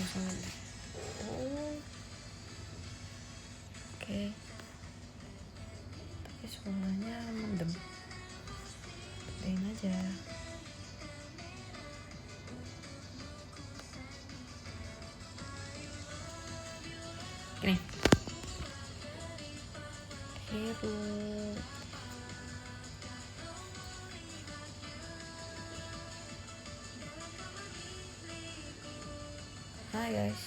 sama oke. Tapi suaranya mendem, gedein aja. Gini. Hero. Hai guys.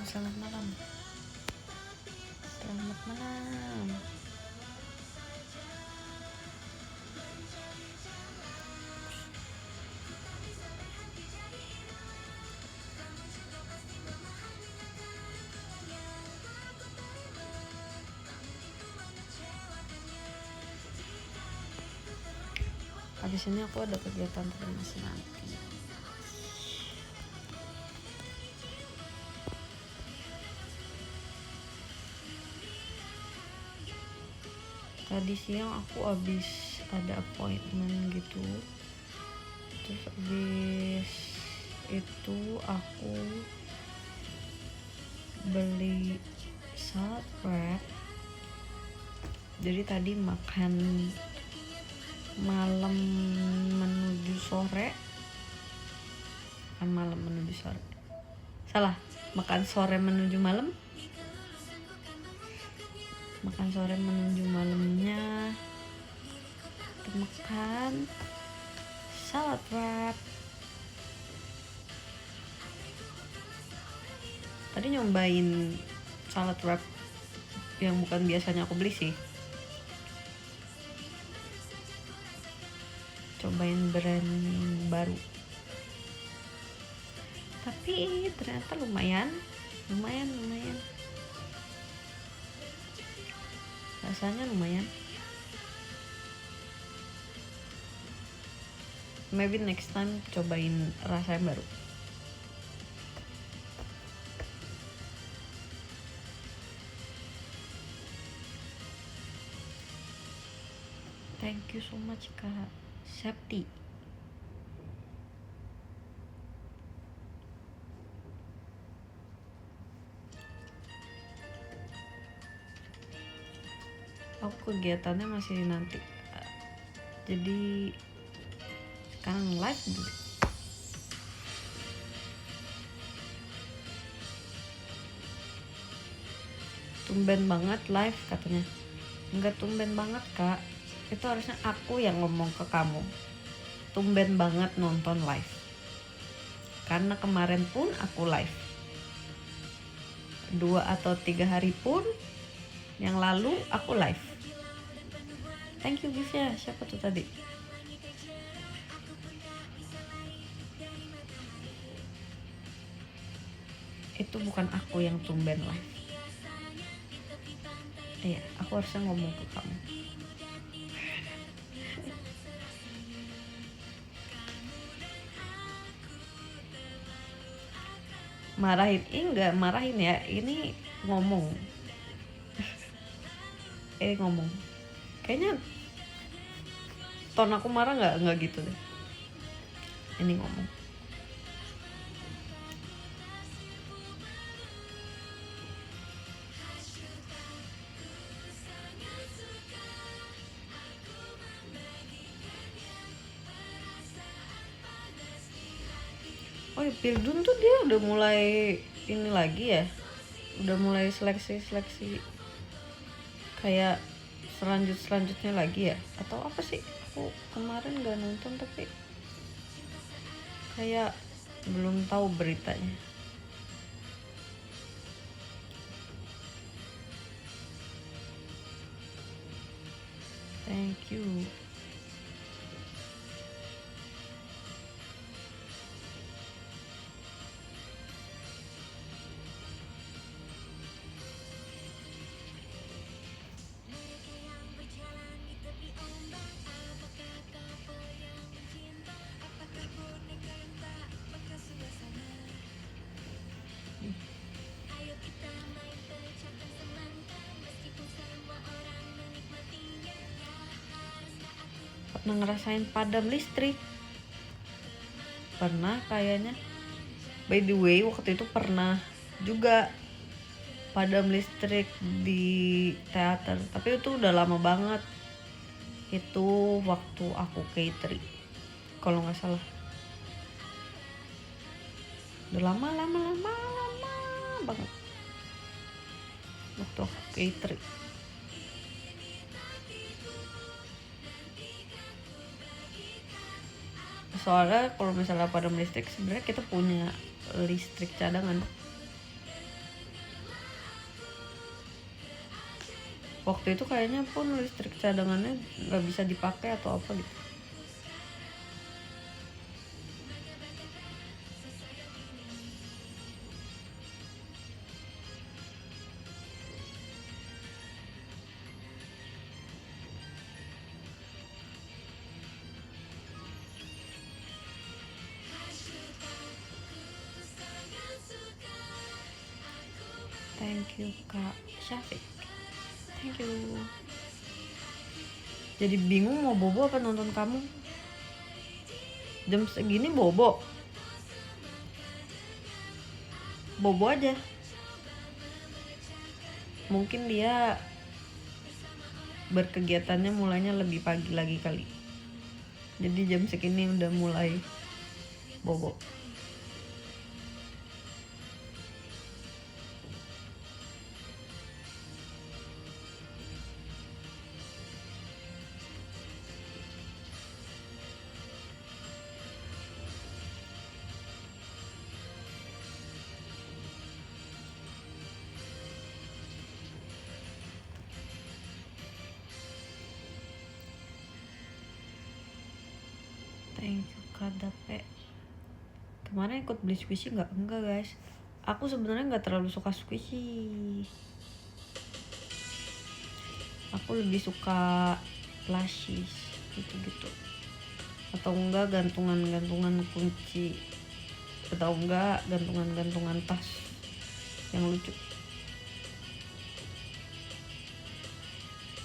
Selamat malam. Habis ini aku ada kegiatan termasuk nanti. Tadi siang aku habis ada appointment gitu. Terus habis itu aku beli salad wrap. Jadi tadi makan malam menuju sore. Makan sore menuju malam. Makan sore menuju malamnya kita makan salad wrap. Tadi nyobain salad wrap yang bukan biasanya aku beli sih. Cobain brand baru. Tapi ternyata lumayan. Rasanya lumayan. Maybe next time cobain rasa yang baru. Thank you so much Kak Septi. Aku kegiatannya masih nanti. Jadi sekarang live dulu. Tumben banget live katanya. Enggak tumben banget Kak. Itu harusnya aku yang ngomong ke kamu. Tumben banget nonton live. Karena kemarin pun aku live. 2 atau 3 hari pun yang lalu aku live. Thank you gift-nya. Siapa tuh tadi? Itu bukan aku yang tumben live. Iya, aku harusnya ngomong ke kamu. Marahin? Enggak marahin ya. Ini ngomong. Ngomong. Kayaknya ton aku marah nggak gitu deh. Ini ngomong. Oh ya, Pildun tuh dia udah mulai ini lagi ya. Udah mulai seleksi kayak selanjutnya lagi ya, atau apa sih? Aku kemarin nggak nonton tapi kayak belum tahu beritanya. Thank you. Pernah ngerasain padam listrik? pernah kayaknya. By the way, waktu itu pernah juga padam listrik di teater, tapi itu udah lama banget. Itu waktu aku K3 kalau nggak salah. Udah lama banget waktu aku K3. Soalnya kalau misalnya padam listrik, sebenarnya kita punya listrik cadangan. Waktu itu kayaknya pun listrik cadangannya nggak bisa dipakai atau apa gitu. Thank you Kak Syafiq. Thank you. Jadi bingung mau bobo apa nonton kamu. Jam segini bobo aja. Mungkin dia berkegiatannya mulainya lebih pagi lagi kali. Jadi jam segini udah mulai bobo. Thank you Kak Dape. Kemarin ikut beli squishy nggak? Enggak guys. Aku sebenarnya nggak terlalu suka squishy. Aku lebih suka plushies gitu-gitu. Atau enggak gantungan-gantungan kunci. Atau enggak gantungan-gantungan tas yang lucu.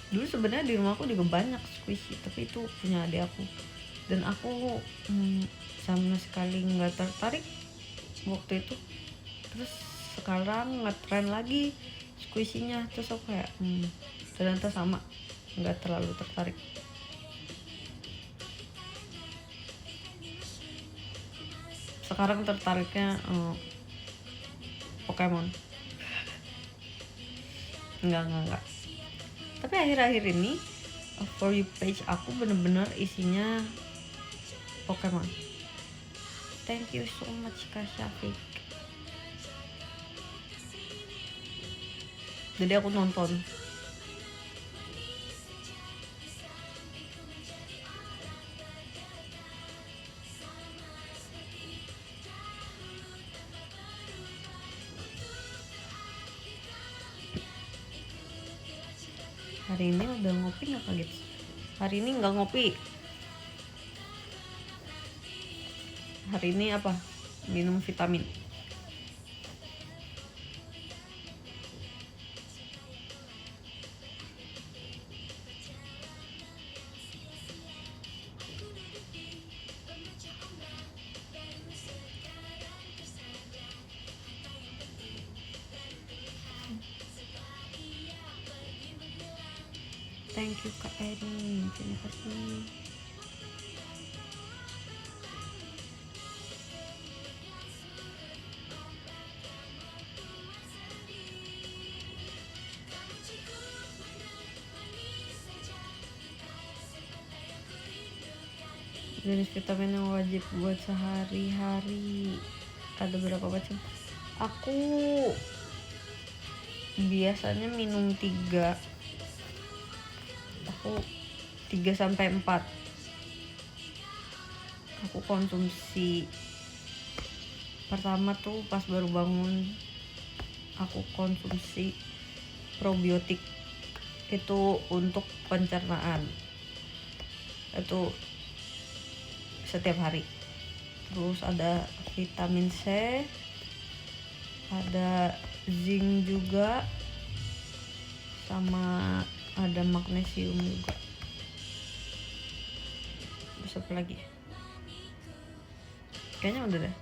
Dulu sebenarnya di rumahku juga banyak squishy, tapi itu punya adik aku. Dan aku sama sekali nggak tertarik waktu itu. Terus sekarang ngetren lagi squishy-nya, terus aku kayak ternyata sama, nggak terlalu tertarik. Sekarang tertariknya Pokemon. Enggak. Tapi akhir-akhir ini For You page aku bener-bener isinya Pokemon. Thank you so much Kak Syafiq. Jadi aku nonton. Hari ini udah ngopi nggak Kak Gips? Hari ini nggak ngopi. Hari ini apa? Minum vitamin. Thank you Kak Erin, terima kasih. Jenis vitamin yang wajib buat sehari-hari ada berapa macam? Aku biasanya minum 3 sampai 4. Aku konsumsi pertama tuh pas baru bangun, aku konsumsi probiotik itu untuk pencernaan, itu setiap hari. Terus ada vitamin C, ada zinc juga, sama ada magnesium juga. Terus apa lagi? Kayaknya udah deh.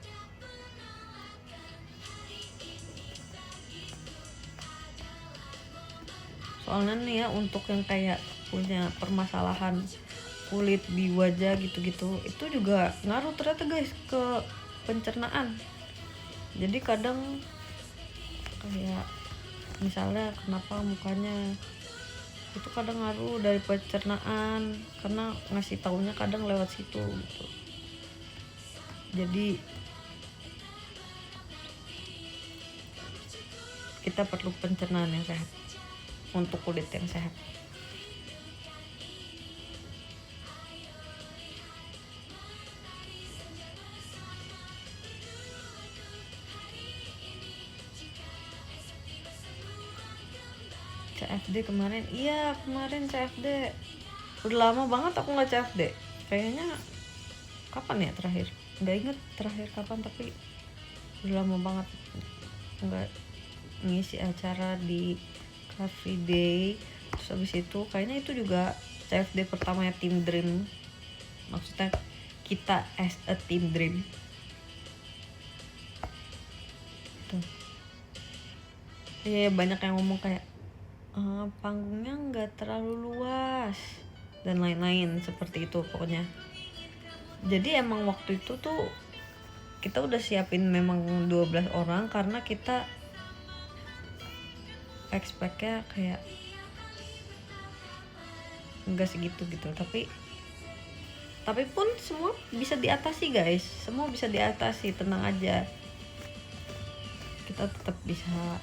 Soalnya nih ya, untuk yang kayak punya permasalahan kulit di wajah gitu-gitu, itu juga ngaruh ternyata guys ke pencernaan. Jadi kadang kayak misalnya kenapa mukanya, itu kadang ngaruh dari pencernaan, karena ngasih taunya kadang lewat situ gitu. Jadi kita perlu pencernaan yang sehat untuk kulit yang sehat. CFD kemarin, iya kemarin CFD. Udah lama banget aku nggak CFD. Kayaknya kapan ya terakhir? Nggak inget terakhir kapan, tapi udah lama banget nggak ngisi acara di Coffee Day. Terus habis itu kayaknya itu juga CFD pertamanya Team Dream. Maksudnya kita as a Team Dream. Tuh. Iya, banyak yang ngomong kayak panggungnya nggak terlalu luas dan lain-lain seperti itu pokoknya. Jadi emang waktu itu tuh kita udah siapin memang 12 orang karena kita expect-nya kayak enggak segitu gitu, tapi pun semua bisa diatasi guys, semua bisa diatasi, tenang aja. Kita tetap bisa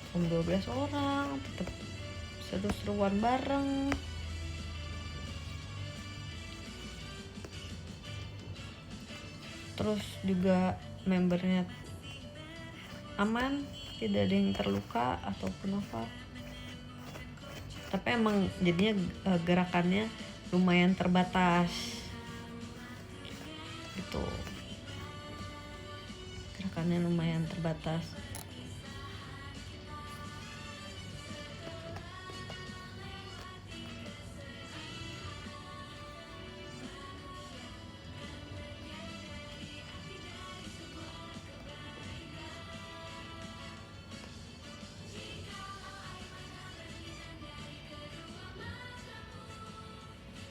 12 orang, tetap seru-seruan bareng. Terus juga membernya aman, tidak ada yang terluka ataupun apa. Tapi emang jadinya gerakannya lumayan terbatas gitu, gerakannya lumayan terbatas.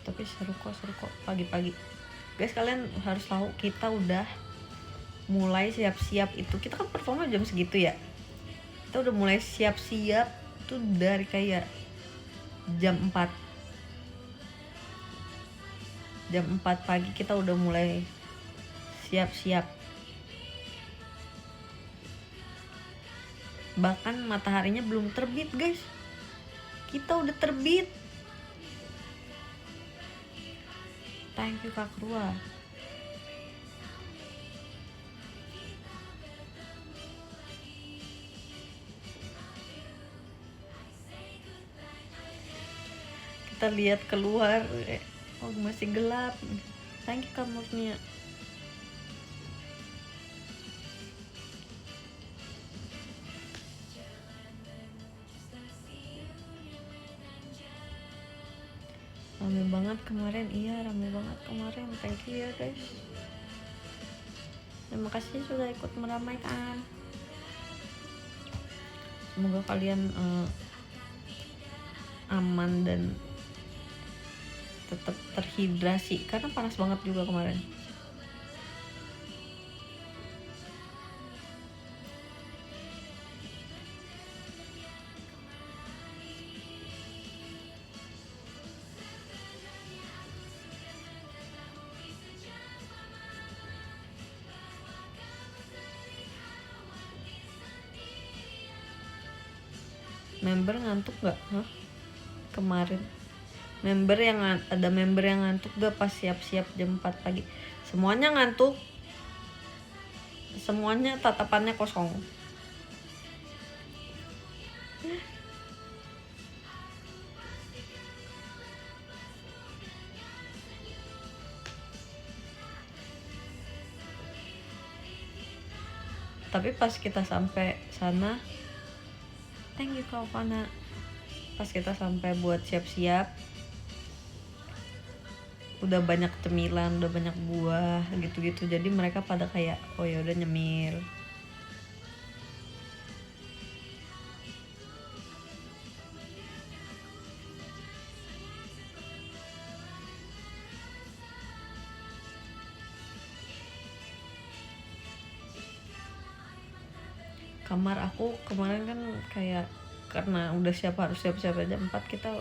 Tapi seru kok pagi-pagi guys. Kalian harus tahu kita udah mulai siap-siap itu, kita kan performa jam segitu ya, kita udah mulai siap-siap tuh dari kayak jam 4 pagi kita udah mulai siap-siap. Bahkan mataharinya belum terbit guys, kita udah terbit. Thank you Kak Krua. Kita lihat keluar, oh masih gelap. Thank you Kak Murnia. Rame banget kemarin, iya rame banget kemarin. Thank you ya guys, terima kasih sudah ikut meramaikan. Semoga kalian aman dan tetap terhidrasi karena panas banget juga kemarin. Member ngantuk gak? Kemarin ada member yang ngantuk gak pas siap-siap jam 4 pagi? Semuanya ngantuk, semuanya tatapannya kosong. Tapi pas kita sampai sana, thank you Kak Fana, pas kita sampai buat siap-siap udah banyak cemilan, udah banyak buah gitu-gitu, jadi mereka pada kayak oh ya udah nyemil. Kamar aku kemarin kan kayak karena udah harus siap-siap aja 4, kita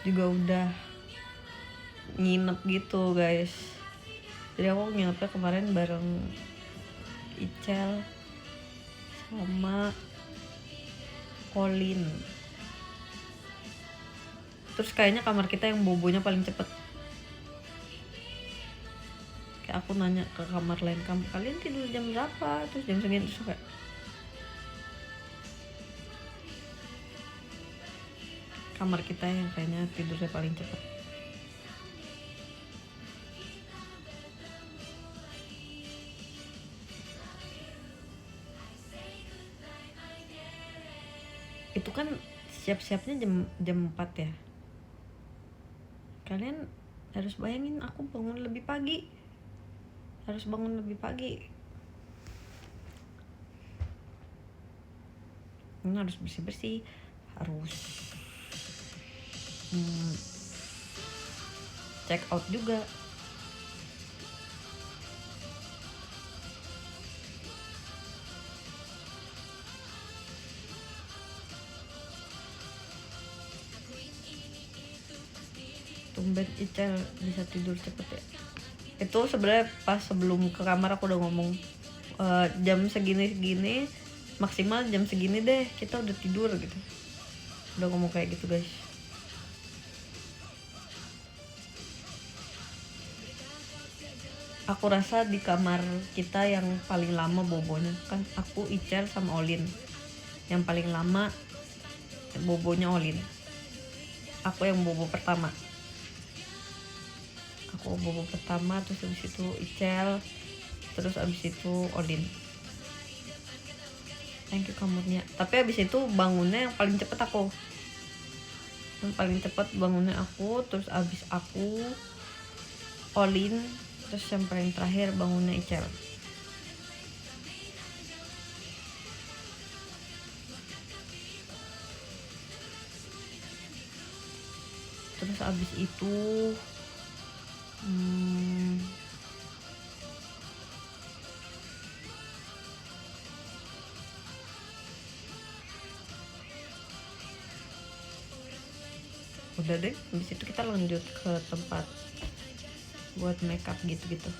juga udah nginep gitu guys. Jadi aku nginepnya kemarin bareng Icel sama Colin. Terus kayaknya kamar kita yang bobonya paling cepet. Kayak aku nanya ke kamar lain, kalian tidur jam berapa? Terus jam segini, terus kayak kamar kita yang kayaknya tidurnya paling cepet. Itu kan siap-siapnya jam 4 ya. Kalian harus bayangin aku bangun lebih pagi. Harus bangun lebih pagi. Ini harus bersih-bersih, harus check out juga. Tumben Icel bisa tidur cepet ya. Itu sebenarnya pas sebelum ke kamar aku udah ngomong jam segini maksimal jam segini deh kita udah tidur gitu. Udah ngomong kayak gitu guys. Aku rasa di kamar kita yang paling lama bobonya kan aku, Icel sama Olin. Yang paling lama bobonya Olin. Aku yang bobo pertama. Aku bobo pertama, terus abis itu Icel, terus abis itu Olin. Thank you kamarnya. Tapi abis itu bangunnya yang paling cepet aku. Yang paling cepet bangunnya aku, terus abis aku Olin, terus yang paling terakhir bangunnya Icel. Terus abis itu udah deh, habis itu kita lanjut ke tempat buat makeup gitu-gitu.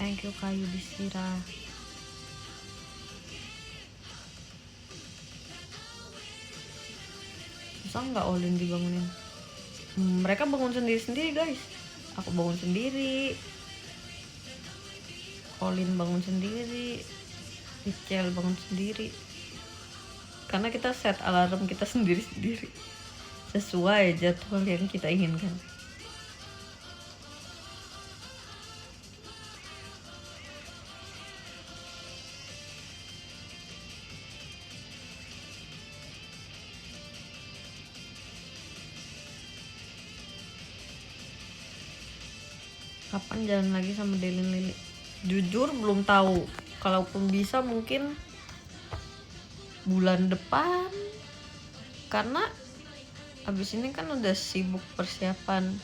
Thank you Kak Yudhistira. Susah nggak Olin dibangunin? Mereka bangun sendiri-sendiri guys. Aku bangun sendiri, Olin bangun sendiri, Icel bangun sendiri. Karena kita set alarm kita sendiri-sendiri sesuai jadwal yang kita inginkan. Kapan jalan lagi sama Delin Lili? Jujur belum tahu. Kalaupun bisa mungkin bulan depan. Karena abis ini kan udah sibuk persiapan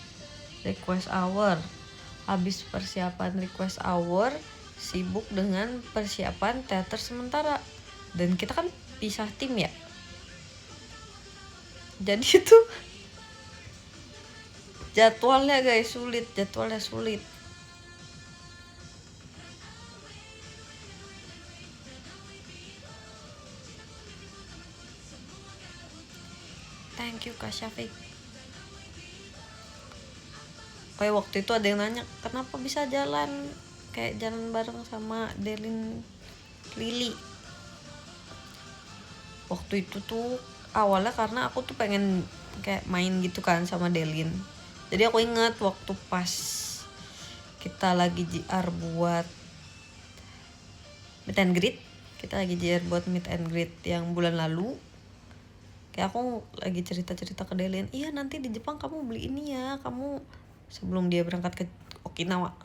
request hour. Habis persiapan request hour, sibuk dengan persiapan teater sementara. Dan kita kan pisah tim ya. Jadi itu jadwalnya guys sulit. Thank you Kak Syafiq. Kayak waktu itu ada yang nanya kenapa bisa jalan kayak jalan bareng sama Delin Lili. Waktu itu tuh awalnya karena aku tuh pengen kayak main gitu kan sama Delin. Jadi aku ingat waktu pas kita lagi JR buat meet and greet, yang bulan lalu, kayak aku lagi cerita ke Delin, iya nanti di Jepang kamu beli ini ya, kamu sebelum dia berangkat ke Okinawa,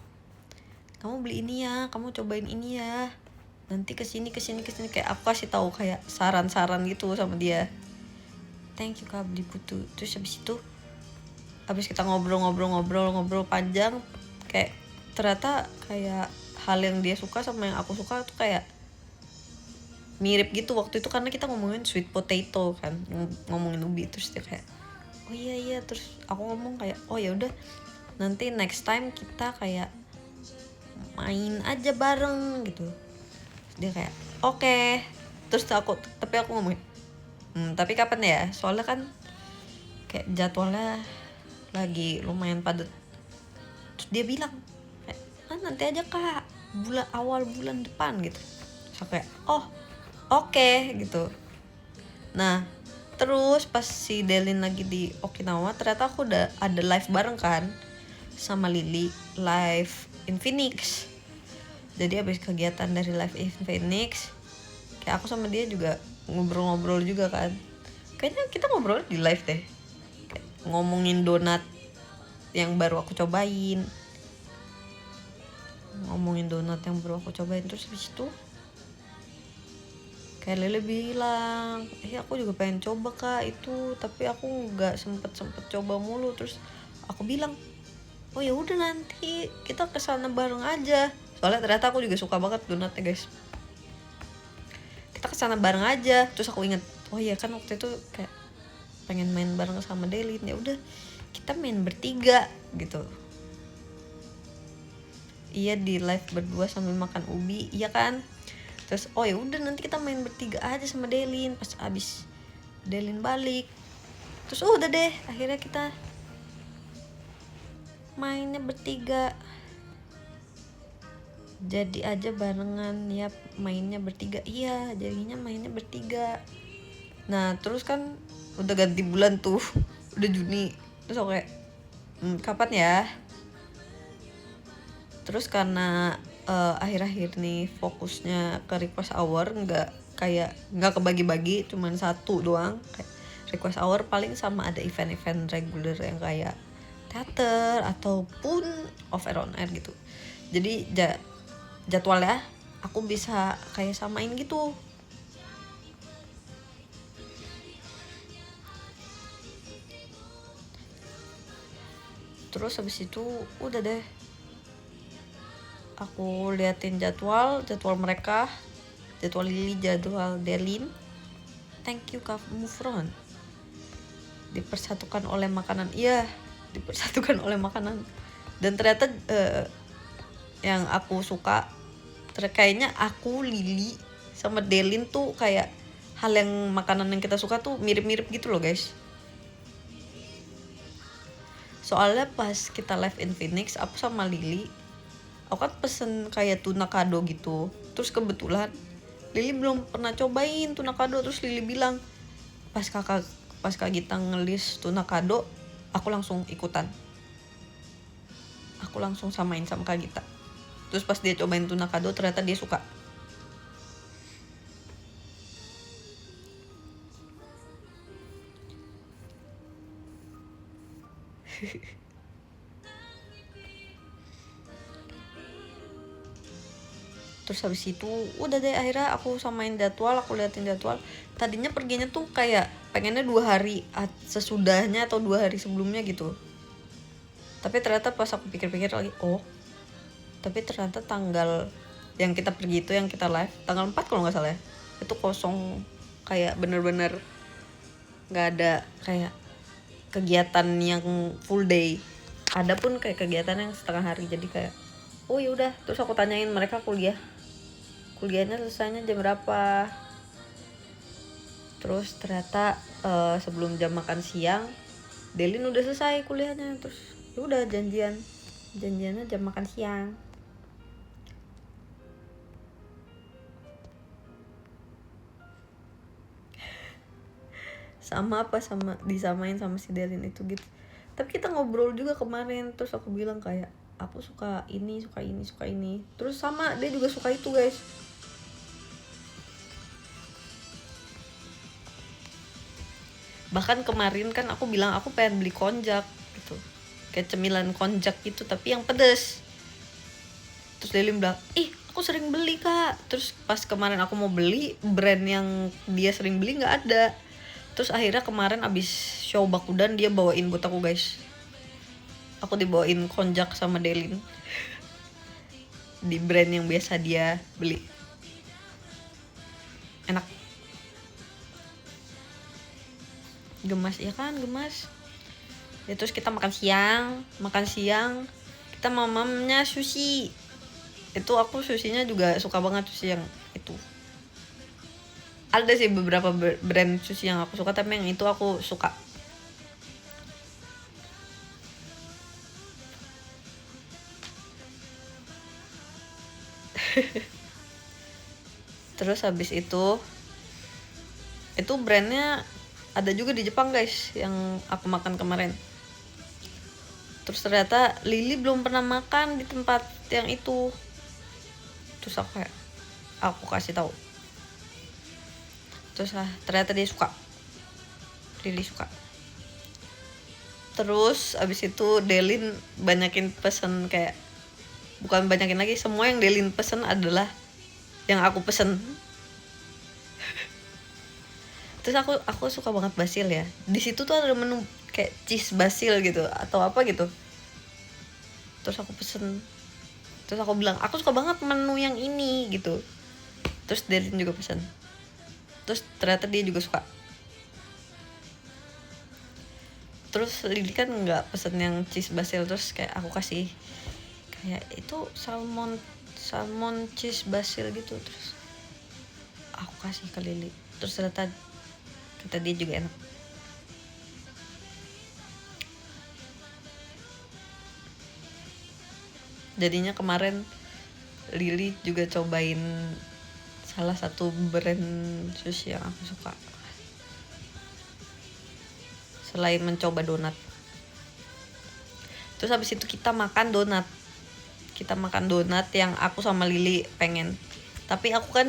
kamu beli ini ya, kamu cobain ini ya, nanti kesini, kayak aku kasih tahu kayak saran-saran gitu sama dia. Thank you Kak, beli putu. Terus habis kita ngobrol panjang, kayak ternyata kayak hal yang dia suka sama yang aku suka tuh kayak mirip gitu waktu itu, karena kita ngomongin sweet potato kan, ngomongin ubi. Terus dia kayak oh iya, terus aku ngomong kayak oh ya udah, nanti next time kita kayak main aja bareng gitu. Terus dia kayak oke. Terus tapi aku ngomong tapi kapan ya, soalnya kan kayak jadwalnya lagi lumayan padat. Terus dia bilang nanti aja Kak, awal bulan depan gitu. So kayak oh oke gitu. Nah terus pas si Delin lagi di Okinawa, ternyata aku udah ada live bareng kan sama Lily, live in Phoenix. Jadi abis kegiatan dari live in Phoenix, kayak aku sama dia juga ngobrol-ngobrol juga kan. Kayaknya kita ngobrol di live deh, kayak ngomongin donat yang baru aku cobain. Terus habis itu kayak Lele bilang, aku juga pengen coba Kak itu, tapi aku nggak sempet coba mulu. Terus aku bilang oh ya udah nanti kita kesana bareng aja, soalnya ternyata aku juga suka banget donatnya guys. Kita kesana bareng aja. Terus aku inget oh iya kan waktu itu kayak pengen main bareng sama Delin, ya udah kita main bertiga gitu. Iya di live berdua sambil makan ubi, iya kan. Terus oh ya udah nanti kita main bertiga aja sama Delin pas abis Delin balik. Terus udah deh akhirnya kita mainnya bertiga. Jadi aja barengan ya, mainnya bertiga. Iya jadinya mainnya bertiga. Nah terus kan udah ganti bulan tuh udah Juni. Terus aku kayak kapan ya. Terus karena akhir-akhir nih fokusnya ke request hour, nggak kebagi-bagi, cuman satu doang. Kayak request hour paling sama ada event-event reguler yang kayak teater ataupun off air on air gitu. Jadi jadwalnya aku bisa kayak samain gitu. Terus habis itu udah deh, aku liatin jadwal mereka, jadwal Lily, jadwal Delin. Thank you Kak Mufron. Dipersatukan oleh makanan. Iya, dipersatukan oleh makanan. Dan ternyata yang aku suka, kayaknya aku, Lily sama Delin tuh kayak hal yang makanan yang kita suka tuh mirip-mirip gitu loh guys. Soalnya pas kita live in Phoenix, aku sama Lily, aku kan pesen kayak tuna kado gitu. Terus kebetulan Lily belum pernah cobain tuna kado. Terus Lily bilang, pas Kak Gita ngelis tuna kado, aku langsung ikutan. Aku langsung samain sama Kak Gita. Terus pas dia cobain tuna kado, ternyata dia suka. Terus habis itu udah deh akhirnya aku samain jadwal, aku liatin jadwal. Tadinya perginya tuh kayak pengennya 2 hari sesudahnya atau 2 hari sebelumnya gitu. Tapi ternyata pas aku pikir-pikir lagi, tapi ternyata tanggal yang kita pergi itu, yang kita live tanggal 4 kalau nggak salah ya, itu kosong, kayak bener-bener nggak ada kayak kegiatan yang full day. Ada pun kayak kegiatan yang setengah hari. Jadi kayak oh ya udah. Terus aku tanyain mereka kuliahnya selesainya jam berapa. Terus ternyata sebelum jam makan siang Delin udah selesai kuliahnya. Terus ya udah janjiannya jam makan siang. Sama disamain sama si Delin itu gitu. Tapi kita ngobrol juga kemarin, terus aku bilang kayak aku suka ini, suka ini, suka ini. Terus sama dia juga suka itu guys. Bahkan kemarin kan aku bilang aku pengen beli konjak gitu, kayak cemilan konjak gitu tapi yang pedes. Terus Delin bilang, ih aku sering beli kak. Terus pas kemarin aku mau beli, brand yang dia sering beli nggak ada. Terus akhirnya kemarin abis show Bakudan dia bawain buat aku guys. Aku dibawain konjak sama Delin di brand yang biasa dia beli. Enak. Gemas ya kan, gemas. Ya, terus kita makan siang kita mamamnya sushi. Itu aku sushinya juga suka banget, sushi yang itu. Ada sih beberapa brand sushi yang aku suka, tapi yang itu aku suka. Terus habis itu brandnya ada juga di Jepang guys yang aku makan kemarin. Terus ternyata Lily belum pernah makan di tempat yang itu. Terus aku kasih tahu. Terus ternyata dia suka. Lily suka. Terus abis itu Delin banyakin pesen, kayak bukan banyakin lagi, semua yang Delin pesen adalah yang aku pesen. Terus aku suka banget basil ya. Di situ tuh ada menu kayak cheese basil gitu atau apa gitu. Terus aku pesen. Terus aku bilang aku suka banget menu yang ini gitu. Terus Delin juga pesen. Terus ternyata dia juga suka. Terus Lily kan nggak pesen yang cheese basil, terus kayak aku kasih kayak itu salmon cheese basil gitu. Terus aku kasih ke Lily. Terus ternyata kata dia juga enak. Jadinya kemarin Lily juga cobain salah satu brand sushi yang aku suka, selain mencoba donat. Terus habis itu kita makan donat yang aku sama Lily pengen, tapi aku kan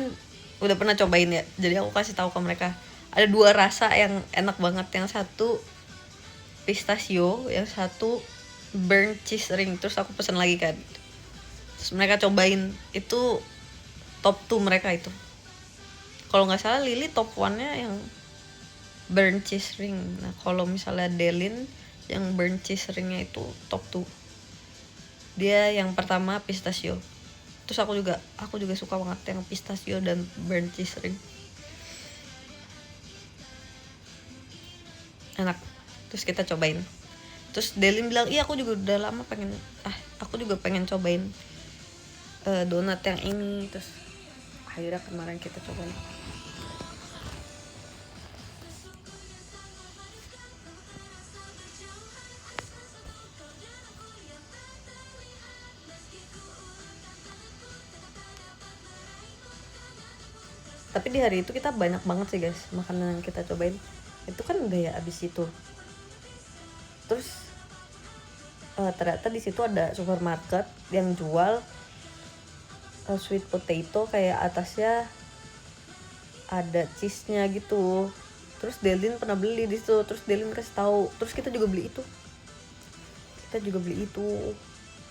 udah pernah cobain ya, jadi aku kasih tahu ke mereka ada 2 rasa yang enak banget. Yang satu pistachio, yang satu burnt cheese ring. Terus aku pesen lagi kan, terus mereka cobain, itu top 2 mereka itu. Kalau nggak salah Lily top 1-nya yang burnt cheese ring. Nah kalau misalnya Delin yang burnt cheese ringnya itu top 2. Dia yang pertama pistachio. Terus aku juga suka banget yang pistachio dan burnt cheese ring. Enak. Terus kita cobain. Terus Delin bilang, iya aku juga udah lama pengen cobain donat yang ini. Terus akhirnya kemarin kita cobain. Tapi di hari itu kita banyak banget sih guys makanan yang kita cobain. Itu kan udah ya abis itu. Terus ternyata di situ ada supermarket yang jual sweet potato, kayak atasnya ada cheese-nya gitu. Terus Delin pernah beli di situ, terus Delin kasih tahu. Terus kita juga beli itu.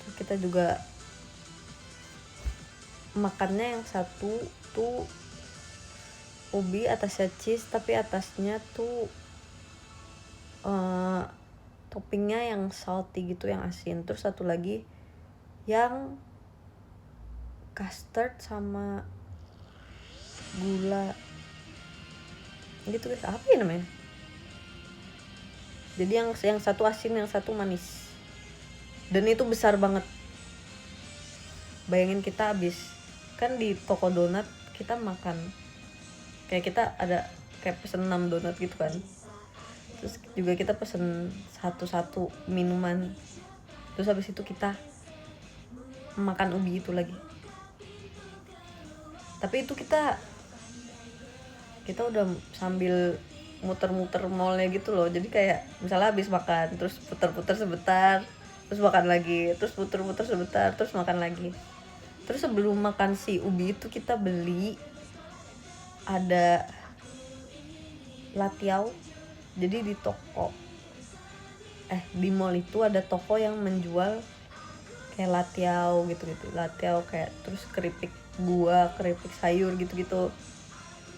Terus kita juga makannya yang satu tuh ubi, atasnya cheese, tapi atasnya tuh toppingnya yang salty gitu, yang asin. Terus satu lagi yang custard sama gula gitu guys, apa ya namanya. Jadi yang satu asin, yang satu manis, dan itu besar banget. Bayangin kita habis kan di toko donat, kita makan kayak kita ada kayak pesen 6 donat gitu kan. Terus juga kita pesen satu-satu minuman. Terus habis itu kita makan ubi itu lagi. Tapi itu kita udah sambil muter-muter mallnya gitu loh. Jadi kayak misalnya habis makan terus puter-puter sebentar, terus makan lagi, terus puter-puter sebentar, terus makan lagi. Terus sebelum makan si ubi itu kita beli ada latiau. Jadi di toko di mall itu ada toko yang menjual kayak latiau gitu-gitu. Latiau kayak terus keripik buah, keripik sayur gitu-gitu.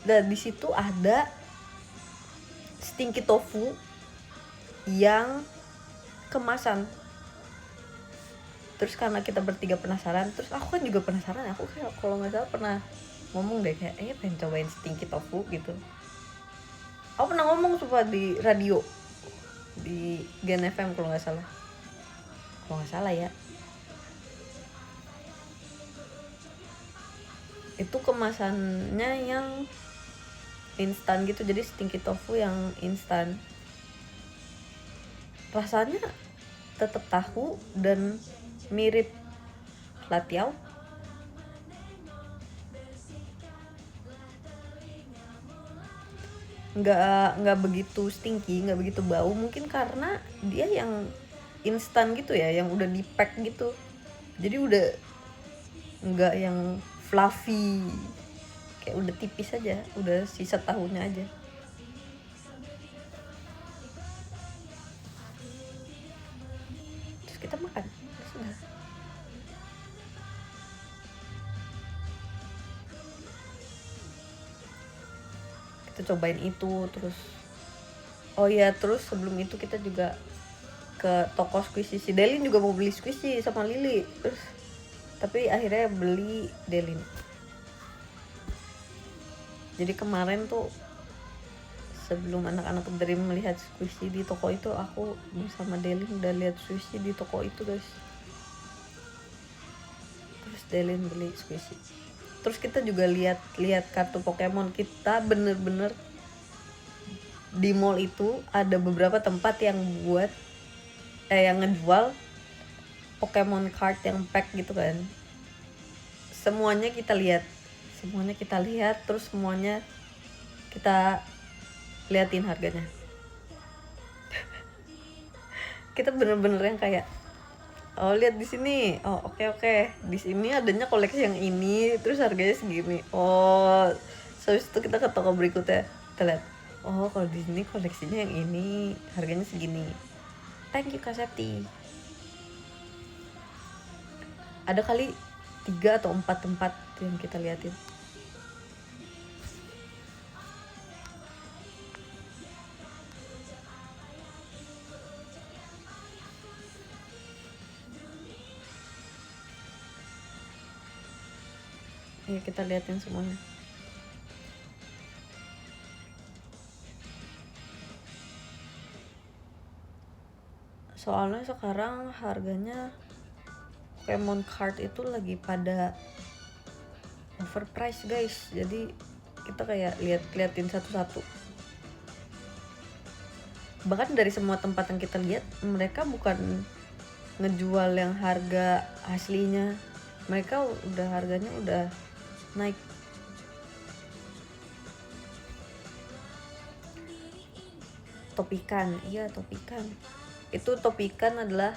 Dan di situ ada stinky tofu yang kemasan. Terus karena kita bertiga penasaran, terus aku kan juga penasaran, aku kayak kalau nggak salah pernah ngomong deh kayak pengen cobain stinky tofu gitu. Aku pernah ngomong supaya di radio di Gen FM kalau nggak salah ya. Itu kemasannya yang instan gitu, jadi stinky tofu yang instan. Rasanya tetap tahu dan mirip latiau. Nggak begitu stinky, nggak begitu bau, mungkin karena dia yang instan gitu ya, yang udah di pack gitu, jadi udah nggak yang fluffy, kayak udah tipis aja, udah sisa tahunya aja. Terus kita makan, terus udah. Kita cobain itu terus. Oh iya, terus sebelum itu kita juga ke toko squishy. Si Delin juga mau beli squishy sama Lily. Terus tapi akhirnya beli Delin. Jadi kemarin tuh sebelum anak-anak Dream melihat squishy di toko itu, aku bersama Delin udah lihat squishy di toko itu, guys. Terus Delin beli squishy. Terus kita juga lihat kartu Pokemon. Kita bener-bener di mall itu ada beberapa tempat yang buat yang ngejual Pokemon card yang pack gitu kan. Semuanya kita lihat, terus semuanya kita liatin harganya. Kita bener-bener yang kayak, oh lihat di sini, oh oke. Di sini adanya koleksi yang ini, terus harganya segini. Oh, terus itu kita ke toko berikutnya, kita lihat, oh kalau di sini koleksinya yang ini, harganya segini. Thank you Kak Septi. Ada kali 3 atau 4 tempat yang kita liatin. Ya kita liatin semuanya. Soalnya sekarang harganya Pokemon card itu lagi pada overpriced, guys. Jadi kita kayak liatin satu-satu. Bahkan dari semua tempat yang kita lihat, mereka bukan ngejual yang harga aslinya. Mereka udah harganya udah naik. Topikan, iya Topikan. Itu Topikan adalah,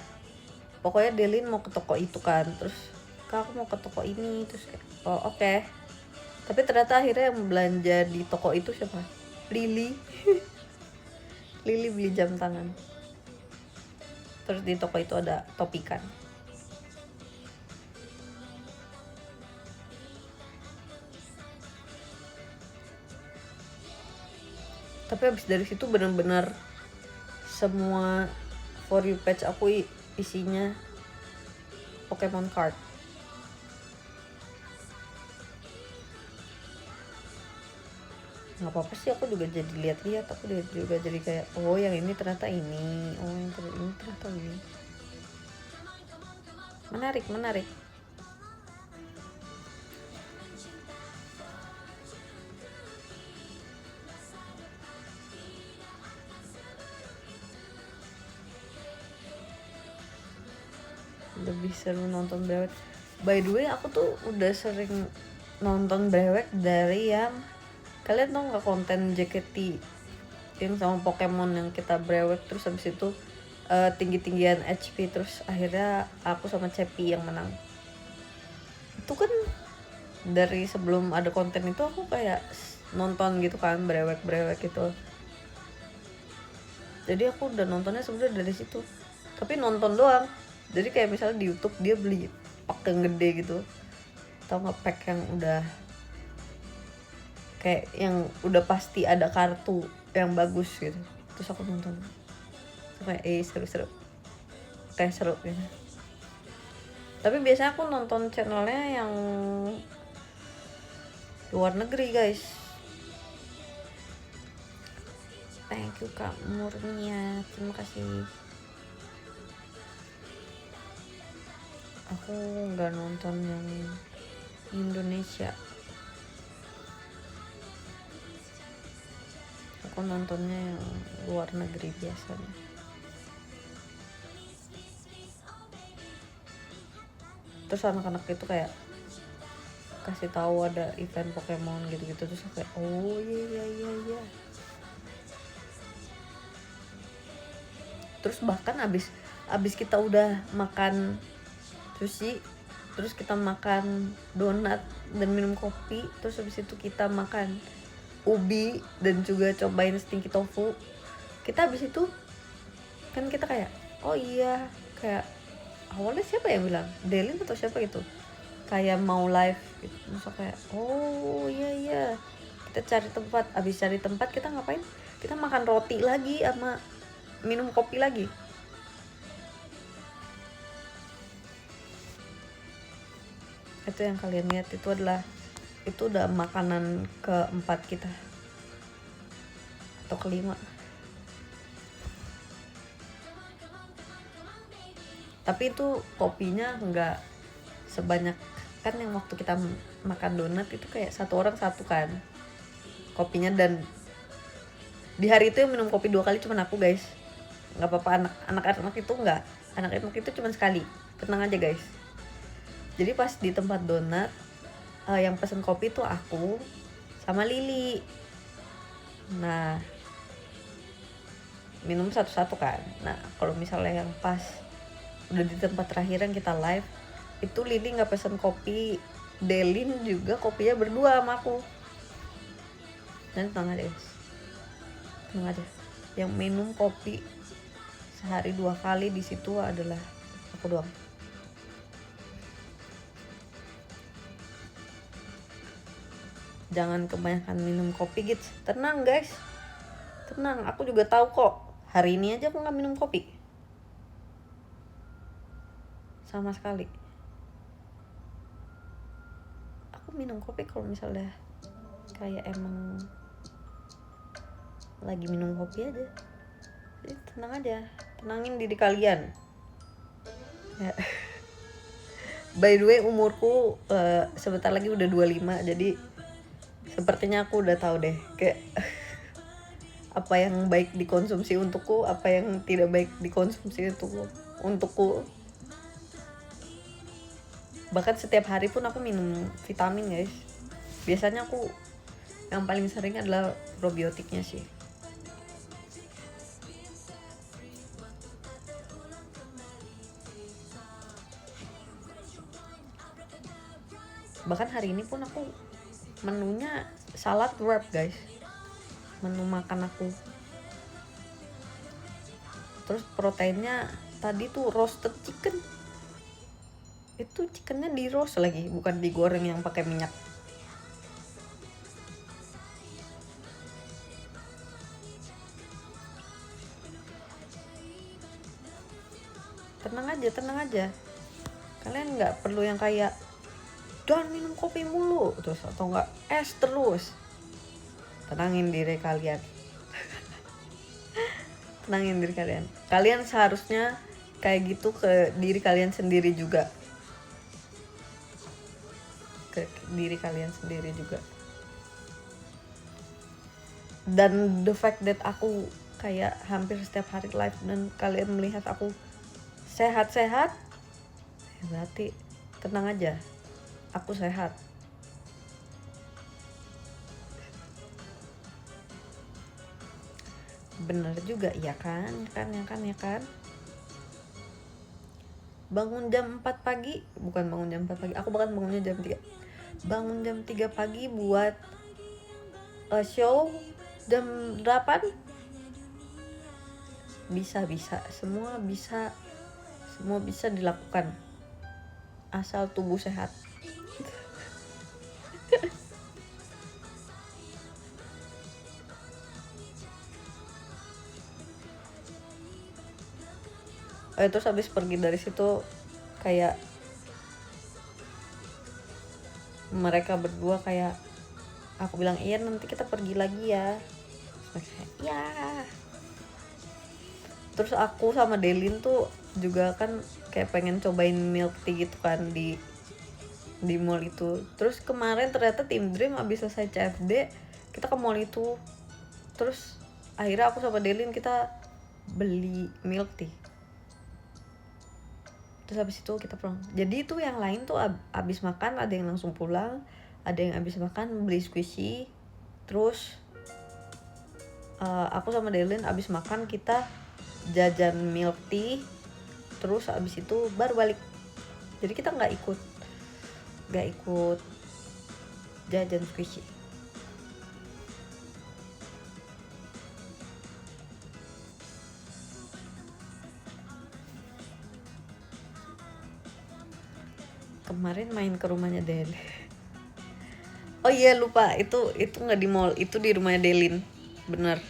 pokoknya Delin mau ke toko itu kan, terus Kak aku mau ke toko ini, terus oh oke. Tapi ternyata akhirnya yang belanja di toko itu siapa? Lily. Lily beli jam tangan. Terus di toko itu ada Topikan. Tapi abis dari situ benar-benar semua For You page aku isinya Pokemon card. Nggak apa-apa sih, aku juga jadi lihat-lihat, aku juga jadi kayak, oh yang ini ternyata ini, oh yang ini ternyata ini. Menarik. Lebih seru nonton Brewek. By the way, aku tuh udah sering nonton Brewek dari yang, kalian tau gak konten JKT yang sama Pokemon yang kita brewek terus habis itu tinggi-tinggian HP terus akhirnya aku sama Cepi yang menang. Itu kan dari sebelum ada konten itu aku kayak nonton gitu kan, brewek gitu. Jadi aku udah nontonnya sebenarnya dari situ, tapi nonton doang. Jadi kayak misalnya di YouTube dia beli pack yang gede gitu, tau nggak, pack yang udah kayak yang udah pasti ada kartu yang bagus gitu, terus aku nonton kayak seru-seru, kayak seru gitu. Tapi biasanya aku nonton channelnya yang luar negeri guys. Thank you Kak Murnia, terima kasih. Aku nggak nonton yang Indonesia, aku nontonnya yang luar negeri biasanya. Terus anak-anak itu kayak kasih tahu ada event Pokemon gitu-gitu, terus aku kayak oh iya. Terus bahkan abis kita udah makan sushi, terus kita makan donat dan minum kopi, terus habis itu kita makan ubi dan juga cobain stinky tofu. Kita habis itu kan kita kayak oh iya, kayak awalnya siapa yang bilang, Delin atau siapa gitu, kayak mau live gitu. Terus kayak oh iya kita cari tempat. Abis cari tempat kita ngapain, kita makan roti lagi sama minum kopi lagi. Itu yang kalian lihat itu udah makanan keempat kita atau kelima. Tapi itu kopinya nggak sebanyak kan yang waktu kita makan donat itu, kayak satu orang satu kan kopinya. Dan di hari itu yang minum kopi 2 kali cuma aku guys. Nggak apa-apa, anak-anak itu nggak, anak-anak itu cuma sekali, tenang aja guys. Jadi pas di tempat donat yang pesen kopi tuh aku sama Lili. Nah minum satu-satu kan. Nah kalau misalnya yang pas udah di tempat terakhir yang kita live itu, Lili nggak pesen kopi, Delin juga kopinya berdua sama aku. Dan tenang aja, yang minum kopi sehari 2 kali di situ adalah aku doang. Jangan kebanyakan minum kopi gitu. Tenang guys, tenang, aku juga tahu kok. Hari ini aja aku nggak minum kopi sama sekali. Aku minum kopi kalau misalnya kayak emang lagi minum kopi aja. Jadi tenang aja, tenangin diri kalian ya. By the way umurku sebentar lagi udah 25, jadi sepertinya aku udah tahu deh kayak apa yang baik dikonsumsi untukku, apa yang tidak baik dikonsumsi untukku. Bahkan setiap hari pun aku minum vitamin guys. Biasanya aku yang paling sering adalah probiotiknya sih. Bahkan hari ini pun aku menunya salad wrap guys, menu makan aku. Terus proteinnya tadi tuh roasted chicken. Itu chickennya di roast lagi, bukan digoreng yang pakai minyak. Tenang aja. Kalian nggak perlu yang kayak jangan minum kopi mulu terus atau enggak es terus. Tenangin diri kalian. Tenangin diri kalian. Kalian seharusnya kayak gitu ke diri kalian sendiri juga. Ke diri kalian sendiri juga. Dan the fact that aku kayak hampir setiap hari live dan kalian melihat aku sehat-sehat, berarti tenang aja, aku sehat. bener juga ya kan, ya kan. Bangun jam 4 pagi, bukan bangun jam 4 pagi, aku bahkan bangunnya jam 3. Bangun jam 3 pagi buat show jam 8. Bisa, semua bisa dilakukan asal tubuh sehat. Terus habis pergi dari situ kayak mereka berdua kayak, aku bilang iya nanti kita pergi lagi ya. Ya. Terus aku sama Delin tuh juga kan kayak pengen cobain milk tea gitu kan di mall itu. Terus kemarin ternyata Team Dream abis selesai CFD kita ke mall itu. Terus akhirnya aku sama Delin kita beli milk tea. Terus habis itu kita pulang. Jadi itu yang lain tuh abis makan ada yang langsung pulang, ada yang abis makan beli squishy. Terus aku sama Delin abis makan kita jajan milk tea. Terus abis itu baru balik. Jadi kita nggak ikut jajan squishy. Kemarin main ke rumahnya Delin. Oh iya lupa, itu nggak di mall, itu di rumahnya Delin, bener.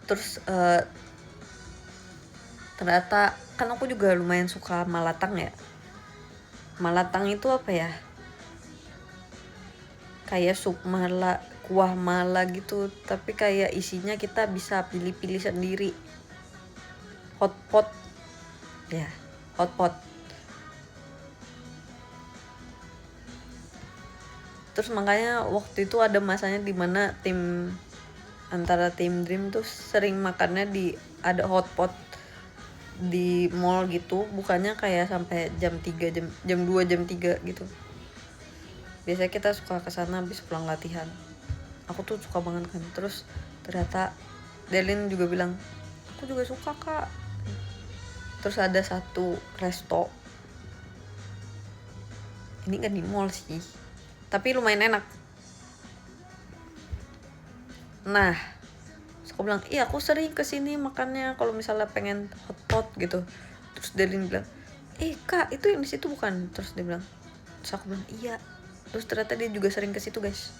Terus ternyata kan aku juga lumayan suka malatang ya. Malatang itu apa ya? Kayak sup mala, kuah mala gitu, tapi kayak isinya kita bisa pilih-pilih sendiri. Hot pot. Ya, hot pot. Terus makanya waktu itu ada masanya dimana antara Team Dream tuh sering makannya ada hot pot di mall gitu, bukannya kayak sampai jam 3, jam 2, jam 3 gitu. Biasanya kita suka kesana habis pulang latihan. Aku tuh suka banget kan. Terus ternyata Delin juga bilang, aku juga suka kak. Terus ada satu resto, ini kan di mall sih, tapi lumayan enak. Nah, aku bilang, iya aku sering kesini makannya kalau misalnya pengen hot pot gitu. Terus Delin bilang, kak itu yang di situ bukan? Terus dia bilang, terus aku bilang iya. Terus ternyata dia juga sering ke situ guys.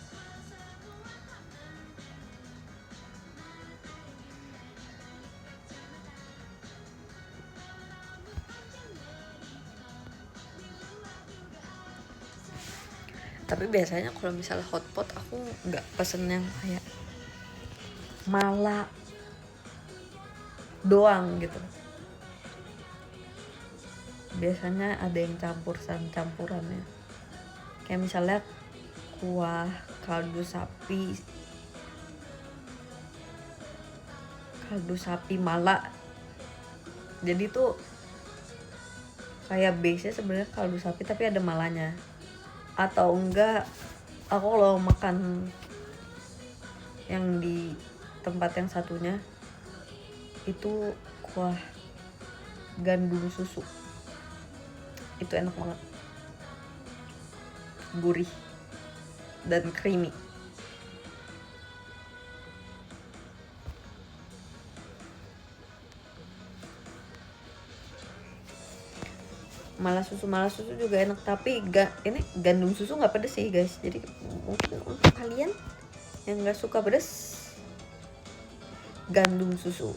Tapi biasanya kalau misalnya hot pot aku nggak pesen yang kayak mala doang gitu. Biasanya ada yang campurannya. Kayak misalnya kuah kaldu sapi mala. Jadi tuh kayak base-nya sebenarnya kaldu sapi tapi ada malanya. Atau enggak, aku kalau makan yang di tempat yang satunya itu kuah gandum susu, itu enak banget, gurih dan creamy. Malah susu juga enak, tapi ini gandum susu nggak pedes sih guys. Jadi mungkin untuk kalian yang nggak suka pedes, gandum susu.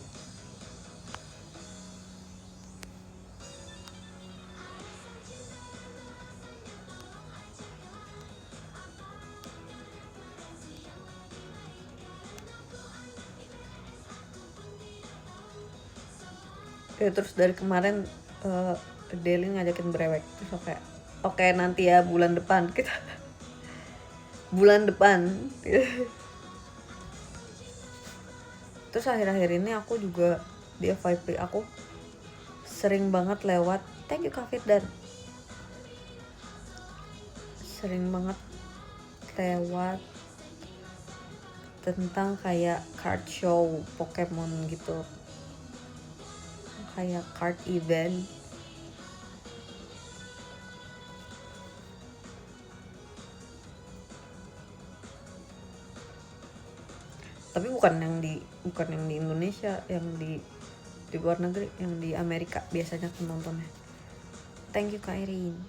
Terus dari kemarin Delin ngajakin brewek. Terus oke nanti ya bulan depan kita bulan depan Terus akhir-akhir ini aku juga di FYP aku sering banget lewat, thank you Kak Firdan, sering banget lewat tentang kayak card show Pokemon gitu, kayak card event. Tapi bukan yang di Indonesia, yang di luar negeri, yang di Amerika biasanya penontonnya. Thank you Kak Irin.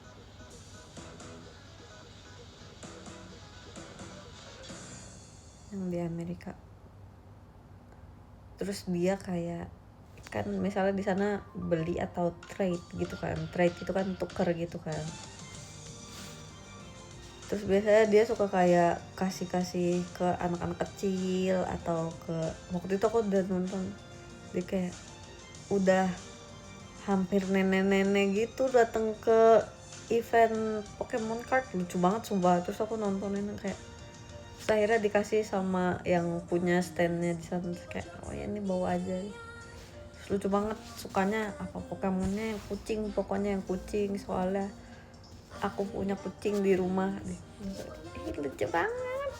Yang di Amerika. Terus dia kayak kan misalnya di sana beli atau trade gitu kan. Trade itu kan tuker gitu kan. Terus biasanya dia suka kayak kasih ke anak-anak kecil atau ke, waktu itu aku udah nonton, dia kayak udah hampir nenek-nenek gitu datang ke event Pokemon card, lucu banget sumpah. Terus aku nontonin kayak, terus akhirnya dikasih sama yang punya standnya di sana, kayak oh ya ini bawa aja. Terus lucu banget, sukanya apa Pokemonnya yang kucing, pokoknya yang kucing, soalnya aku punya kucing di rumah. Lucu banget.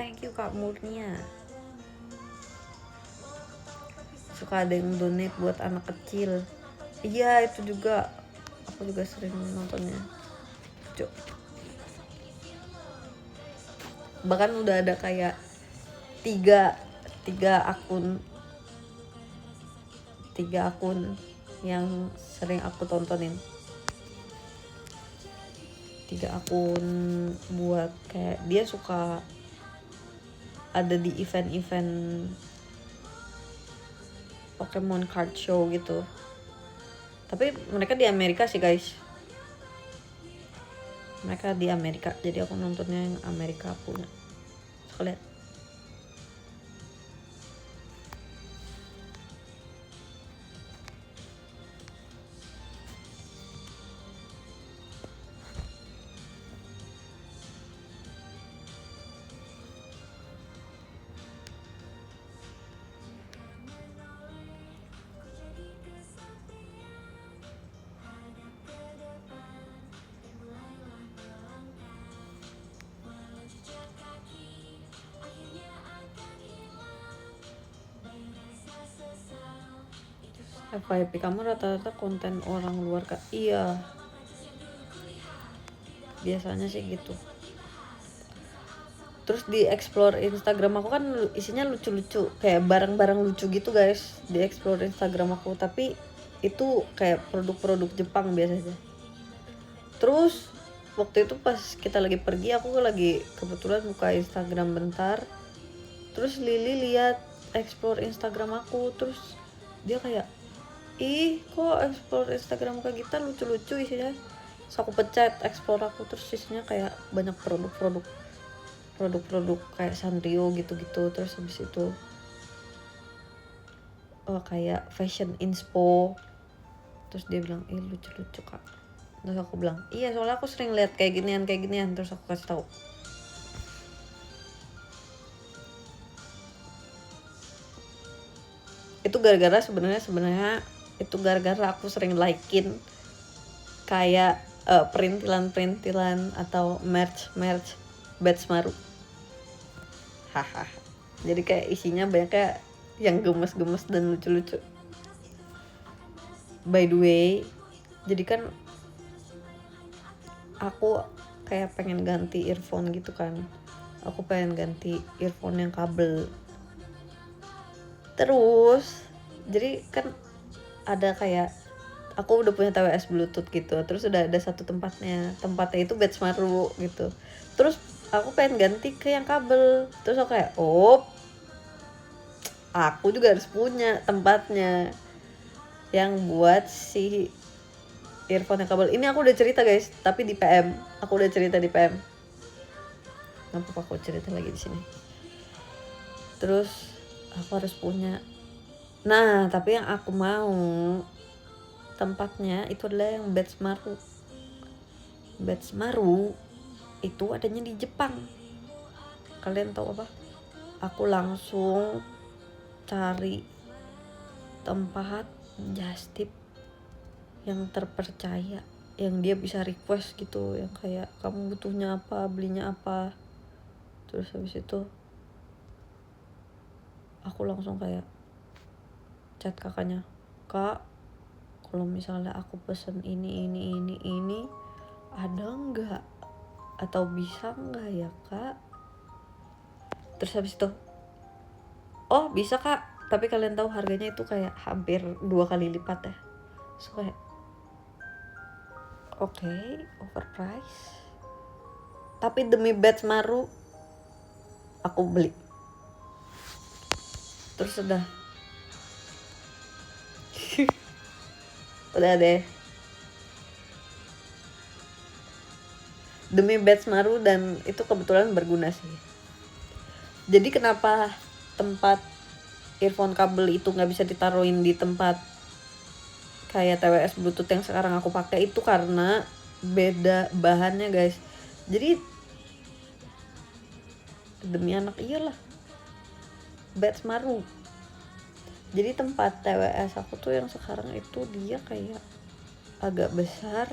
Thank you Kak Murnia. Suka ada yang donate buat anak kecil. Iya itu juga, aku juga sering nontonnya. Lucu. Bahkan udah ada kayak tiga akun yang sering aku tontonin. 3 akun buat kayak dia suka ada di event-event Pokemon card show gitu. Tapi mereka di Amerika sih guys. Mereka di Amerika, jadi aku nontonnya yang Amerika punya. So, lihat. FYP kamu rata-rata konten orang luar Kak? Iya, biasanya sih gitu. Terus di explore Instagram aku kan isinya lucu-lucu, kayak barang-barang lucu gitu guys, di explore Instagram aku. Tapi itu kayak produk-produk Jepang biasanya. Terus waktu itu pas kita lagi pergi, aku lagi kebetulan buka Instagram bentar, terus Lily lihat explore Instagram aku, terus dia kayak, ih kok explore Instagram Kak Gita lucu-lucu isinya. Terus aku pencet explore aku, terus isinya kayak banyak produk-produk kayak Sanrio gitu-gitu. Terus habis itu kayak fashion inspo. Terus dia bilang, ih lucu-lucu Kak. Terus aku bilang, iya soalnya aku sering lihat kayak ginian. Terus aku kasih tahu. Itu gara-gara sebenarnya itu gara-gara aku sering likein kayak perintilan atau merch Betsmaru. Haha. Jadi kayak isinya banyak kayak yang gemes-gemes dan lucu-lucu. By the way, jadi kan aku kayak pengen ganti earphone gitu kan. Aku pengen ganti earphone yang kabel. Terus jadi kan ada kayak, aku udah punya TWS Bluetooth gitu. Terus udah ada satu tempatnya itu Betsmaru gitu. Terus aku pengen ganti ke yang kabel. Terus aku kayak, aku juga harus punya tempatnya yang buat si earphone yang kabel. Ini aku udah cerita guys, tapi di PM. Aku udah cerita di PM. Kenapa aku cerita lagi di sini? Terus aku harus punya. Nah, tapi yang aku mau tempatnya itu adalah yang Betsmaru. Betsmaru itu adanya di Jepang. Kalian tahu apa? aku langsung cari tempat just tip yang terpercaya, yang dia bisa request gitu, yang kayak kamu butuhnya apa, belinya apa. Terus habis itu aku langsung kayak chat kakaknya, kak kalau misalnya aku pesen ini ada nggak atau bisa nggak ya kak. Terus habis itu oh bisa kak, tapi kalian tahu harganya itu kayak hampir 2 kali lipat ya. So kayak oke, overpriced, tapi demi Betsmaru aku beli. Terus udah udah deh demi Betsmaru, dan itu kebetulan berguna sih. Jadi kenapa tempat earphone kabel itu nggak bisa ditaruhin di tempat kayak TWS Bluetooth yang sekarang aku pakai, itu karena beda bahannya guys. Jadi demi anak iyalah Betsmaru. Jadi tempat TWS aku tuh yang sekarang itu dia kayak agak besar,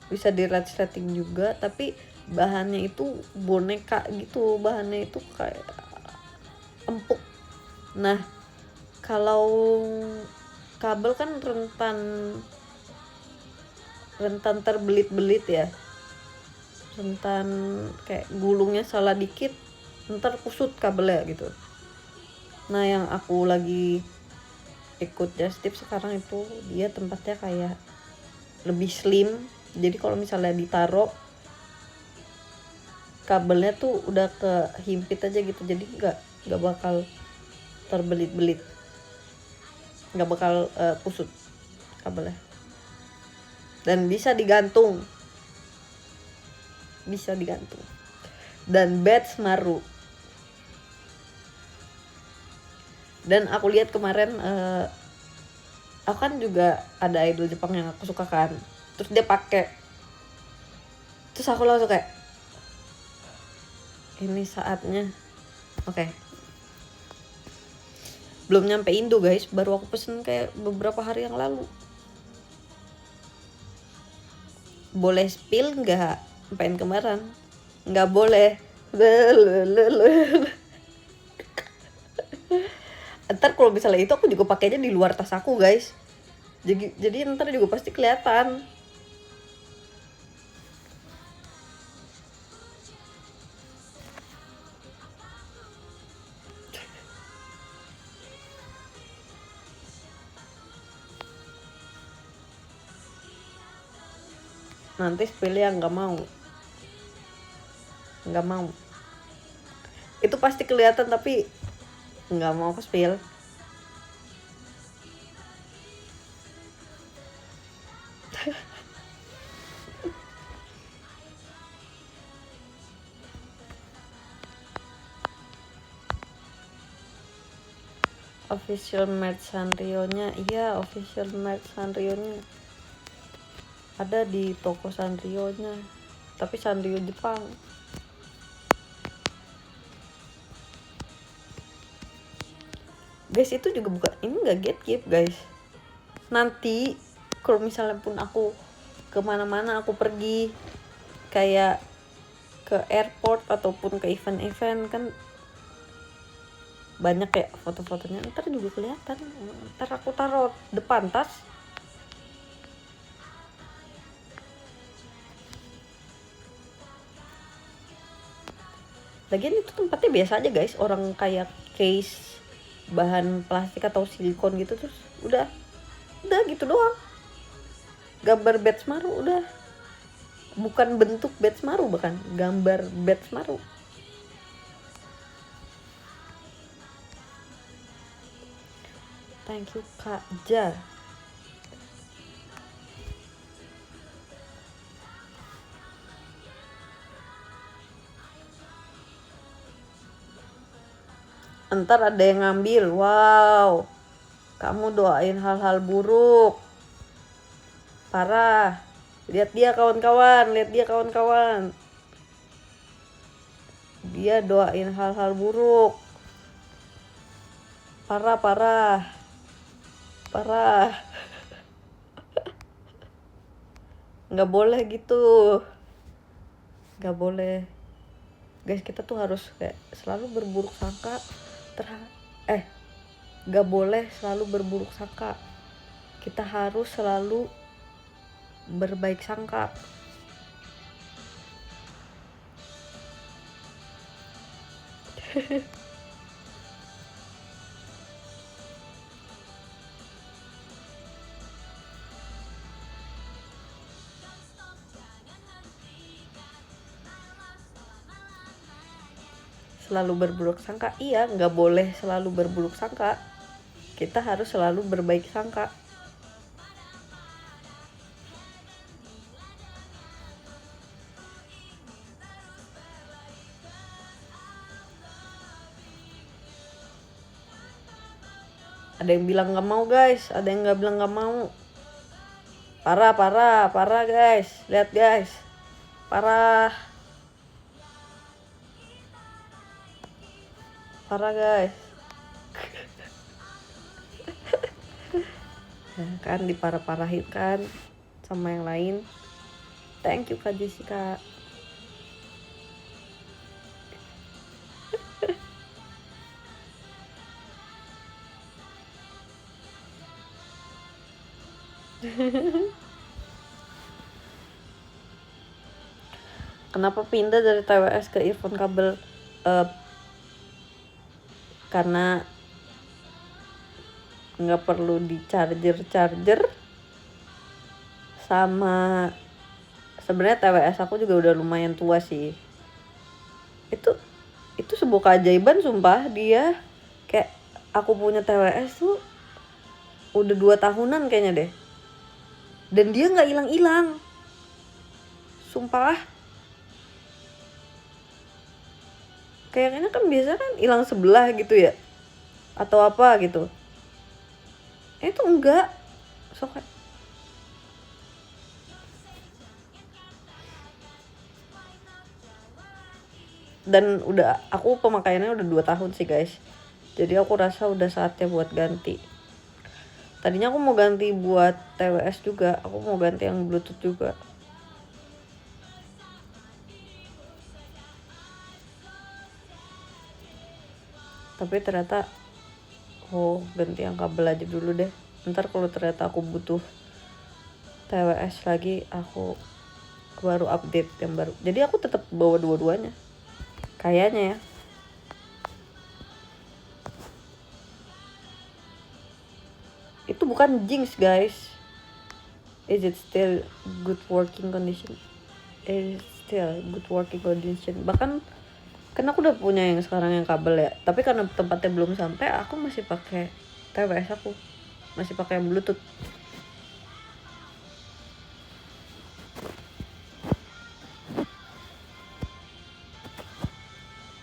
bisa di resleting juga, tapi bahannya itu boneka gitu, bahannya itu kayak empuk. Nah kalau kabel kan rentan terbelit-belit ya, rentan kayak gulungnya salah dikit ntar kusut kabelnya gitu. Nah yang aku lagi ikut just tip sekarang itu dia tempatnya kayak lebih slim, jadi kalau misalnya ditaruh kabelnya tuh udah kehimpit aja gitu, jadi nggak bakal terbelit-belit, nggak bakal kusut kabelnya, dan bisa digantung dan Betsmaru. Dan aku lihat kemarin aku kan juga ada idol Jepang yang aku suka kan, terus dia pakai, terus aku langsung kayak ini saatnya. Oke. Belum nyampe Indo guys, baru aku pesen kayak beberapa hari yang lalu. Boleh spill nggak? Pengen kemarin nggak boleh. Ntar kalau misalnya itu aku juga pakainya di luar tas aku guys, jadi ntar juga pasti kelihatan. Nanti spill yang nggak mau itu pasti kelihatan, tapi nggak mau ke spill. Official merch Sanrio-nya, iya official merch Sanrio-nya ada di toko Sanrio-nya, tapi Sanrio Jepang. Guys itu juga bukan, ini nggak gatekeep guys. Nanti kalau misalnya pun aku kemana-mana, aku pergi kayak ke airport ataupun ke event-event kan banyak kayak foto-fotonya, ntar juga kelihatan. Ntar aku taruh depan tas. Lagian itu tempatnya biasa aja guys, orang kayak case bahan plastik atau silikon gitu, terus udah gitu doang, gambar Betsmaru udah, bukan bentuk Betsmaru, bahkan gambar Betsmaru. Thank you Kak Ja. Ntar ada yang ngambil, wow, kamu doain hal-hal buruk, parah. Lihat dia kawan-kawan, dia doain hal-hal buruk. Parah. Nggak boleh gitu. Nggak boleh. Guys, kita tuh harus kayak selalu berburuk sangka nggak boleh selalu berburuk sangka. Kita harus selalu berbaik sangka. Selalu berburuk sangka, iya, nggak boleh selalu berburuk sangka. Kita harus selalu berbaik sangka. Ada yang bilang nggak mau guys, ada yang nggak bilang nggak mau. Parah guys, lihat guys, parah guys. Kan diparah-parahin kan sama yang lain. Thank you Kak Jessica. Kenapa pindah dari TWS ke earphone kabel? Karena nggak perlu di charger sama sebenarnya TWS aku juga udah lumayan tua sih. Itu sebuah keajaiban sumpah. Dia kayak aku punya TWS tuh udah 2 tahunan kayaknya deh, dan dia nggak hilang sumpah. Kayaknya kan biasa kan hilang sebelah gitu ya atau apa gitu, itu enggak. Dan udah aku pemakaiannya udah 2 tahun sih guys, jadi aku rasa udah saatnya buat ganti. Tadinya aku mau ganti buat TWS juga, aku mau ganti yang Bluetooth juga. Tapi ternyata ganti yang kabel aja dulu deh. Ntar kalau ternyata aku butuh TWS lagi, aku baru update yang baru. Jadi aku tetap bawa dua-duanya kayaknya ya. Itu bukan jinx guys. Is it still good working condition? Is still good working condition. Bahkan kan aku udah punya yang sekarang yang kabel ya, tapi karena tempatnya belum sampai, aku masih pakai TWS, aku masih pakai Bluetooth.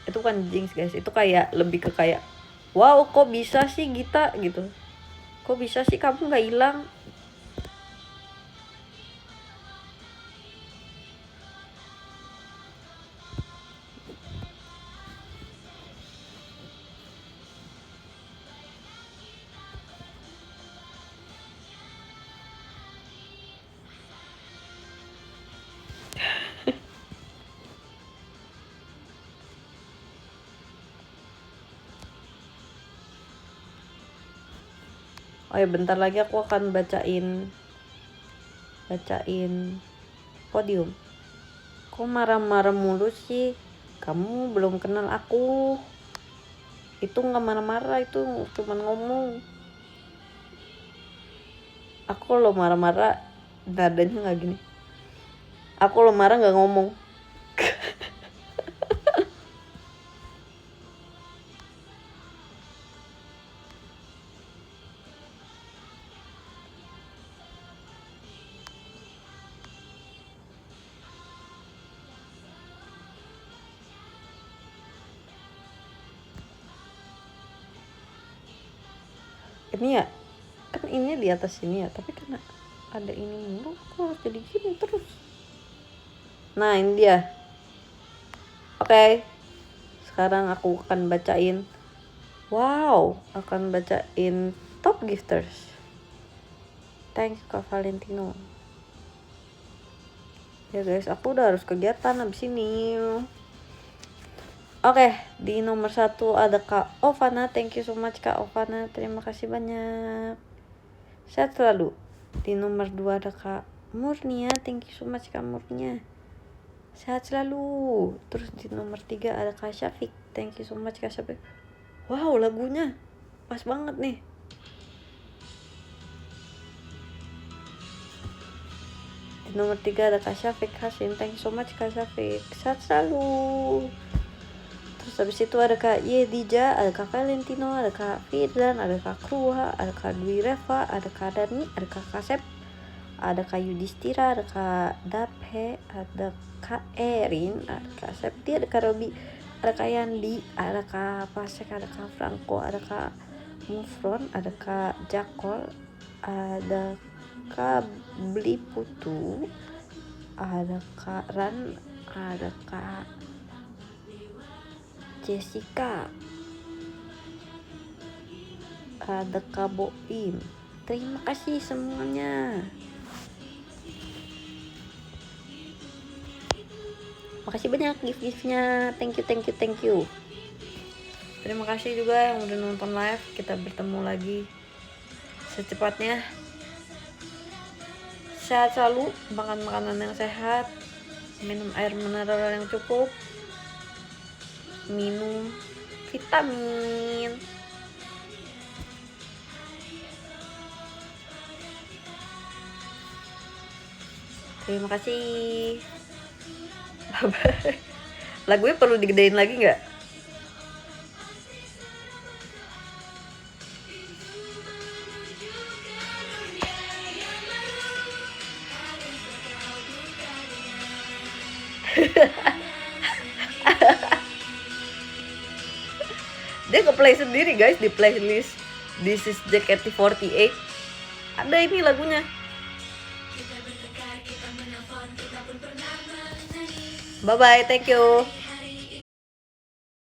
Itu kan jinx guys, itu kayak lebih ke kayak wow kok bisa sih Gita gitu, kok bisa sih kamu nggak hilang. Oh ya, bentar lagi aku akan bacain podium. Kok marah-marah mulu sih? Kamu belum kenal aku. Itu nggak marah-marah, itu cuma ngomong. Aku lo marah-marah nadanya nggak gini. Aku lo marah nggak ngomong. Ini ya kan ini di atas sini ya, tapi karena ada ini mulu aku harus jadi gini terus. Nah ini dia. Oke. Sekarang aku akan bacain Wow, akan bacain top gifters. Thanks Kak Valentino. Ya guys, aku udah harus kegiatan abis ini. Oke, di nomor 1 ada Kak Ovana. Thank you so much Kak Ovana. Terima kasih banyak. Sehat selalu. Di nomor 2 ada Kak Murnia. Thank you so much Kak Murnia. Sehat selalu. Terus di nomor 3 ada Kak Syafiq. Thank you so much Kak Syafiq. Wow, lagunya pas banget nih. Di nomor 3 ada Kak Syafiq Hasim. Thank you so much Kak Syafiq. Sehat selalu. Terus habis itu ada Kak Yedija, ada Kak Valentino, ada Kak Firdan, ada Kak Kruha, ada Kak Dwi Reva, ada Kak Dani, ada Kak Kasep, ada Kak Yudhistira, ada Kak Daphe, ada Kak Erin, ada Kak Septi, ada Kak Robi, ada Kak Yandi, ada Kak Pasek, ada Kak Franco, ada Kak Mufron, ada Kak Jakol, ada Kak Beli Putu, ada Kak Ran, ada Kak Jessica, ada Kak Boim. Terima kasih semuanya. Makasih banyak gift-giftnya. Thank you. Terima kasih juga yang udah nonton live. Kita bertemu lagi secepatnya. Sehat selalu, makan makanan yang sehat, minum air mineral yang cukup, minum vitamin. Terima kasih. Bye-bye. Lagunya perlu digedein lagi nggak? Dia nge-play sendiri guys di playlist This is JKT48. Ada ini lagunya. Bye bye, thank you.